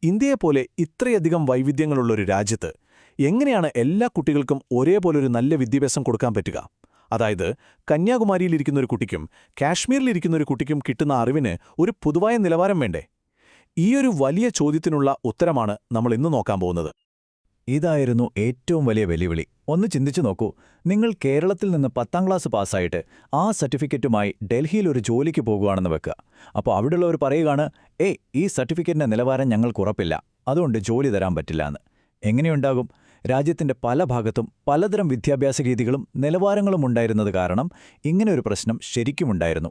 ഇന്ത്യയെപ്പോലെ ഇത്രയധികം വൈവിധ്യങ്ങളുള്ളൊരു രാജ്യത്ത് എങ്ങനെയാണ് എല്ലാ കുട്ടികൾക്കും ഒരേപോലൊരു നല്ല വിദ്യാഭ്യാസം കൊടുക്കാൻ പറ്റുക? അതായത് കന്യാകുമാരിയിലിരിക്കുന്നൊരു കുട്ടിക്കും കാശ്മീരിലിരിക്കുന്നൊരു കുട്ടിക്കും കിട്ടുന്ന അറിവിന് ഒരു പൊതുവായ നിലവാരം വേണ്ടേ? ഈയൊരു വലിയ ചോദ്യത്തിനുള്ള ഉത്തരമാണ് നമ്മൾ ഇന്ന് നോക്കാൻ പോകുന്നത്. ഇതായിരുന്നു ഏറ്റവും വലിയ വെല്ലുവിളി. ഒന്ന് ചിന്തിച്ചു നോക്കൂ, നിങ്ങൾ കേരളത്തിൽ നിന്ന് 10ാം ക്ലാസ് പാസ്സായിട്ട് ആ സർട്ടിഫിക്കറ്റുമായി ഡൽഹിയിൽ ഒരു ജോലിക്ക് പോകുകയാണെന്ന് വെക്കുക. അപ്പോൾ അവിടെയുള്ളവർ പറയുകയാണ്, ഈ സർട്ടിഫിക്കറ്റിന്റെ നിലവാരം ഞങ്ങൾക്ക് ഉറപ്പില്ല, അതുകൊണ്ട് ജോലി തരാൻ പറ്റില്ല എന്ന്. എങ്ങനെയുണ്ടാകും? രാജ്യത്തിന്റെ പല ഭാഗത്തും പലതരം വിദ്യാഭ്യാസ രീതികളും നിലവാരങ്ങളും ഉണ്ടായിരുന്നത് കാരണം ഇങ്ങനെയൊരു പ്രശ്നം ശരിക്കുമുണ്ടായിരുന്നു.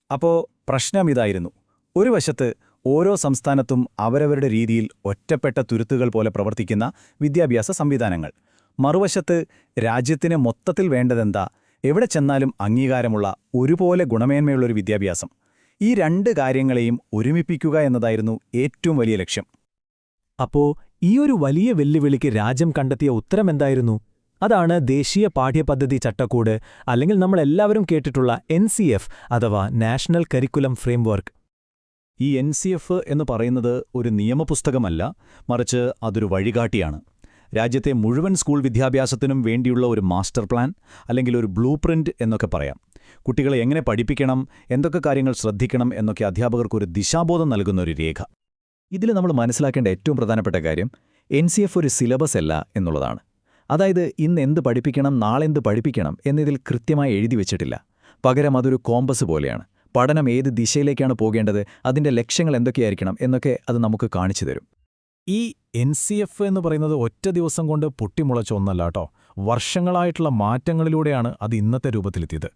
അപ്പോൾ പ്രശ്നം ഇതായിരുന്നു: ഒരു വശത്ത് ഓരോ സംസ്ഥാനത്തും അവരവരുടെ രീതിയിൽ ഒറ്റപ്പെട്ട തുരുത്തുകൾ പോലെ പ്രവർത്തിക്കുന്ന വിദ്യാഭ്യാസ സംവിധാനങ്ങൾ, മറുവശത്ത് രാജ്യത്തിന് മൊത്തത്തിൽ വേണ്ടതെന്താ, എവിടെ ചെന്നാലും അംഗീകാരമുള്ള ഒരുപോലെ ഗുണമേന്മയുള്ളൊരു വിദ്യാഭ്യാസം. ഈ രണ്ട് കാര്യങ്ങളെയും ഒരുമിപ്പിക്കുക എന്നതായിരുന്നു ഏറ്റവും വലിയ ലക്ഷ്യം. അപ്പോ ഈയൊരു വലിയ വെല്ലുവിളിക്ക് രാജ്യം കണ്ടെത്തിയ ഉത്തരമെന്തായിരുന്നു? അതാണ് ദേശീയ പാഠ്യപദ്ധതി ചട്ടക്കൂട്, അല്ലെങ്കിൽ നമ്മളെല്ലാവരും കേട്ടിട്ടുള്ള NCF അഥവാ നാഷണൽ കരിക്കുലം ഫ്രെയിംവർക്ക്. ഈ NCF എന്ന് പറയുന്നത് ഒരു നിയമപുസ്തകമല്ല, മറിച്ച് അതൊരു വഴികാട്ടിയാണ്. രാജ്യത്തെ മുഴുവൻ സ്കൂൾ വിദ്യാഭ്യാസത്തിനും വേണ്ടിയുള്ള ഒരു മാസ്റ്റർ പ്ലാൻ, അല്ലെങ്കിൽ ഒരു ബ്ലൂ പ്രിന്റ് എന്നൊക്കെ പറയാം. കുട്ടികളെ എങ്ങനെ പഠിപ്പിക്കണം, എന്തൊക്കെ കാര്യങ്ങൾ ശ്രദ്ധിക്കണം എന്നൊക്കെ അധ്യാപകർക്കൊരു ദിശാബോധം നൽകുന്ന ഒരു രേഖ. ഇതിൽ നമ്മൾ മനസ്സിലാക്കേണ്ട ഏറ്റവും പ്രധാനപ്പെട്ട കാര്യം NCF ഒരു സിലബസ് അല്ല എന്നുള്ളതാണ്. അതായത് ഇന്ന് എന്ത് പഠിപ്പിക്കണം, നാളെ എന്ത് പഠിപ്പിക്കണം എന്നതിൽ കൃത്യമായി എഴുതി വെച്ചിട്ടില്ല. പകരം അതൊരു കോമ്പസ് പോലെയാണ്. പഠനം ഏത് ദിശയിലേക്കാണ് പോകേണ്ടത്, അതിൻ്റെ ലക്ഷ്യങ്ങൾ എന്തൊക്കെയായിരിക്കണം എന്നൊക്കെ അത് നമുക്ക് കാണിച്ചു തരും. ഈ NCF എന്ന് പറയുന്നത് ഒറ്റ ദിവസം കൊണ്ട് പൊട്ടിമുളച്ച ഒന്നല്ല കേട്ടോ. വർഷങ്ങളായിട്ടുള്ള മാറ്റങ്ങളിലൂടെയാണ് അത് ഇന്നത്തെ രൂപത്തിലെത്തിയത്.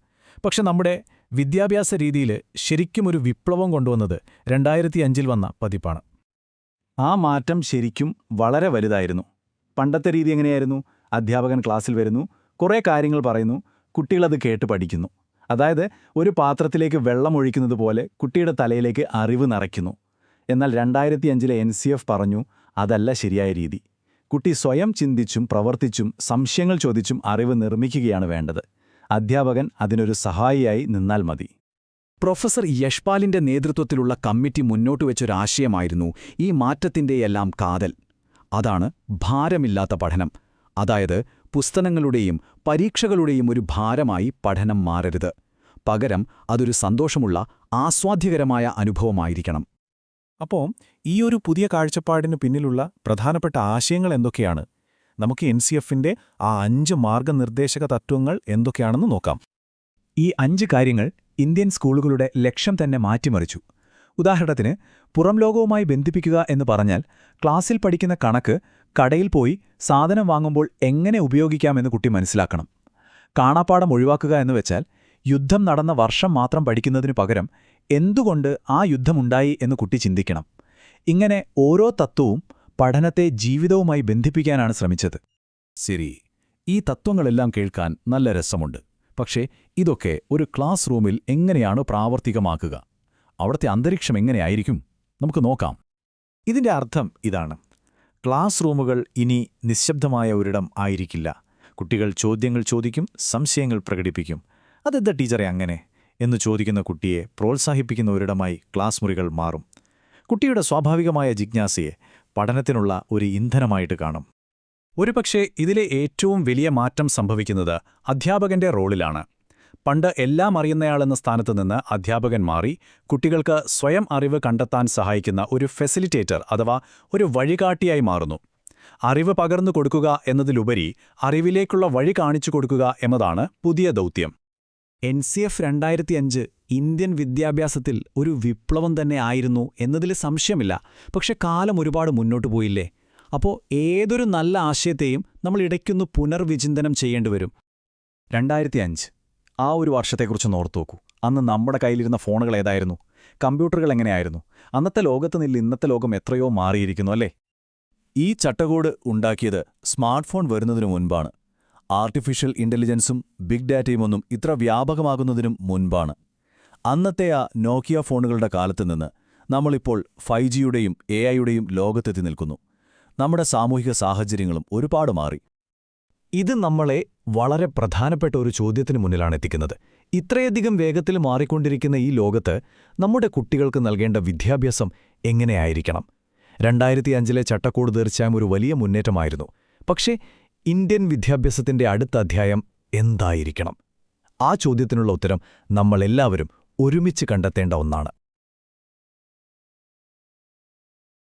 പക്ഷെ നമ്മുടെ വിദ്യാഭ്യാസ രീതിയിൽ ശരിക്കും ഒരു വിപ്ലവം കൊണ്ടുവന്നത് 2005 വന്ന പതിപ്പാണ്. ആ മാറ്റം ശരിക്കും വളരെ വലുതായിരുന്നു. പണ്ടത്തെ രീതി എങ്ങനെയായിരുന്നു? അധ്യാപകൻ ക്ലാസ്സിൽ വരുന്നു, കുറേ കാര്യങ്ങൾ പറയുന്നു, കുട്ടികളത് കേട്ട് പഠിക്കുന്നു. അതായത് ഒരു പാത്രത്തിലേക്ക് വെള്ളം ഒഴിക്കുന്നത് പോലെ കുട്ടിയുടെ തലയിലേക്ക് അറിവ് നിറയ്ക്കുന്നു. എന്നാൽ 2005 NCF പറഞ്ഞു, അതല്ല ശരിയായ രീതി. കുട്ടി സ്വയം ചിന്തിച്ചും പ്രവർത്തിച്ചും സംശയങ്ങൾ ചോദിച്ചും അറിവ് നിർമ്മിക്കുകയാണ് വേണ്ടത്. അധ്യാപകൻ അതിനൊരു സഹായിയായി നിന്നാൽ മതി. പ്രൊഫസർ യശ്പാലിന്റെ നേതൃത്വത്തിലുള്ള കമ്മിറ്റി മുന്നോട്ടുവെച്ചൊരാശയമായിരുന്നു ഈ മാറ്റത്തിന്റെയെല്ലാം കാതൽ. അതാണ് ഭാരമില്ലാത്ത പഠനം. അതായത് പുസ്തകങ്ങളുടെയും പരീക്ഷകളുടെയും ഒരു ഭാരമായി പഠനം മാറരുത്. പകരം അതൊരു സന്തോഷമുള്ള, ആസ്വാദ്യകരമായ അനുഭവമായിരിക്കണം. അപ്പോൾ ഈയൊരു പുതിയ കാഴ്ചപ്പാടിന് പിന്നിലുള്ള പ്രധാനപ്പെട്ട ആശയങ്ങൾ എന്തൊക്കെയാണ്? നമുക്ക് NCFന്റെ ആ 5 മാർഗനിർദ്ദേശക തത്വങ്ങൾ എന്തൊക്കെയാണെന്ന് നോക്കാം. ഈ 5 കാര്യങ്ങൾ ഇന്ത്യൻ സ്കൂളുകളുടെ ലക്ഷ്യം തന്നെ മാറ്റിമറിച്ചു. ഉദാഹരണത്തിന്, പുറം ലോകവുമായി ബന്ധിപ്പിക്കുക എന്ന് പറഞ്ഞാൽ ക്ലാസ്സിൽ പഠിക്കുന്ന കണക്ക് കടയിൽ പോയി സാധനം വാങ്ങുമ്പോൾ എങ്ങനെ ഉപയോഗിക്കാമെന്ന് കുട്ടി മനസ്സിലാക്കണം. കാണാപ്പാഠം ഒഴിവാക്കുക എന്ന് വെച്ചാൽ യുദ്ധം നടന്ന വർഷം മാത്രം പഠിക്കുന്നതിനു പകരം എന്തുകൊണ്ട് ആ യുദ്ധമുണ്ടായി എന്ന് കുട്ടി ചിന്തിക്കണം. ഇങ്ങനെ ഓരോ തത്വവും പഠനത്തെ ജീവിതവുമായി ബന്ധിപ്പിക്കാനാണ് ശ്രമിച്ചത്. ശരി, ഈ തത്വങ്ങളെല്ലാം കേൾക്കാൻ നല്ല രസമുണ്ട്. പക്ഷേ ഇതൊക്കെ ഒരു ക്ലാസ് റൂമിൽ എങ്ങനെയാണ് പ്രാവർത്തികമാക്കുക? അവിടുത്തെ അന്തരീക്ഷം എങ്ങനെയായിരിക്കും? നമുക്ക് നോക്കാം. ഇതിന്റെ അർത്ഥം ഇതാണ്: ക്ലാസ് റൂമുകൾ ഇനി നിശബ്ദമായ ഒരിടം ആയിരിക്കില്ല. കുട്ടികൾ ചോദ്യങ്ങൾ ചോദിക്കും, സംശയങ്ങൾ പ്രകടിപ്പിക്കും. അതെന്താ ടീച്ചറെ അങ്ങനെ എന്ന് ചോദിക്കുന്ന കുട്ടിയെ പ്രോത്സാഹിപ്പിക്കുന്ന ഒരിടമായി ക്ലാസ് മുറികൾ മാറും. കുട്ടിയുടെ സ്വാഭാവികമായ ജിജ്ഞാസയെ പഠനത്തിനുള്ള ഒരു ഇന്ധനമായിട്ട് കാണും. ഒരുപക്ഷേ ഇതിലെ ഏറ്റവും വലിയ മാറ്റം സംഭവിക്കുന്നത് അധ്യാപകന്റെ റോളിലാണ്. പണ്ട് എല്ലാം അറിയുന്നയാളെന്ന സ്ഥാനത്ത് നിന്ന് അധ്യാപകൻ മാറി കുട്ടികൾക്ക് സ്വയം അറിവ് കണ്ടെത്താൻ സഹായിക്കുന്ന ഒരു ഫെസിലിറ്റേറ്റർ അഥവാ ഒരു വഴികാട്ടിയായി മാറുന്നു. അറിവ് പകർന്നു കൊടുക്കുക എന്നതിലുപരി അറിവിലേക്കുള്ള വഴി കാണിച്ചു കൊടുക്കുക എന്നതാണ് പുതിയ ദൗത്യം. NCF 2005 ഇന്ത്യൻ വിദ്യാഭ്യാസത്തിൽ ഒരു വിപ്ലവം തന്നെ ആയിരുന്നു എന്നതിൽ സംശയമില്ല. പക്ഷെ കാലം ഒരുപാട് മുന്നോട്ടു പോയില്ലേ? അപ്പോൾ ഏതൊരു നല്ല ആശയത്തെയും നമ്മൾ ഇടയ്ക്കൊന്ന് പുനർവിചിന്തനം ചെയ്യേണ്ടിവരും. 2005 ആ ഒരു വർഷത്തെക്കുറിച്ച് ഓർത്തുനോക്കൂ. അന്ന് നമ്മുടെ കയ്യിലിരുന്ന ഫോണുകൾ ഏതായിരുന്നു? കമ്പ്യൂട്ടറുകൾ എങ്ങനെയായിരുന്നു? അന്നത്തെ ലോകത്ത് നിന്ന് ഇന്നത്തെ ലോകം എത്രയോ മാറിയിരിക്കുന്നു അല്ലേ? ഈ ചട്ടക്കൂട് ഉണ്ടാക്കിയത് സ്മാർട്ട് ഫോൺ വരുന്നതിനു മുൻപാണ്. ആർട്ടിഫിഷ്യൽ ഇന്റലിജൻസും ബിഗ് ഡാറ്റയുമൊന്നും ഇത്ര വ്യാപകമാകുന്നതിനും മുൻപാണ്. അന്നത്തെ ആ നോക്കിയ ഫോണുകളുടെ കാലത്ത് നിന്ന് നമ്മളിപ്പോൾ 5Gയുടെയും AI-യുടെയും ലോകത്തെത്തി നിൽക്കുന്നു. നമ്മുടെ സാമൂഹിക സാഹചര്യങ്ങളും ഒരുപാട് മാറി. ഇത് നമ്മളെ വളരെ പ്രധാനപ്പെട്ട ഒരു ചോദ്യത്തിന് മുന്നിലാണ് എത്തിക്കുന്നത്. ഇത്രയധികം വേഗത്തിൽ മാറിക്കൊണ്ടിരിക്കുന്ന ഈ ലോകത്ത് നമ്മുടെ കുട്ടികൾക്ക് നൽകേണ്ട വിദ്യാഭ്യാസം എങ്ങനെയായിരിക്കണം? 2005 ചട്ടക്കൂട് തീർച്ചയായും ഒരു വലിയ മുന്നേറ്റമായിരുന്നു. പക്ഷേ ഇന്ത്യൻ വിദ്യാഭ്യാസത്തിന്റെ അടുത്ത അധ്യായം എന്തായിരിക്കണം? ആ ചോദ്യത്തിനുള്ള ഉത്തരം നമ്മളെല്ലാവരും ഒരുമിച്ച് കണ്ടെത്തേണ്ട ഒന്നാണ്.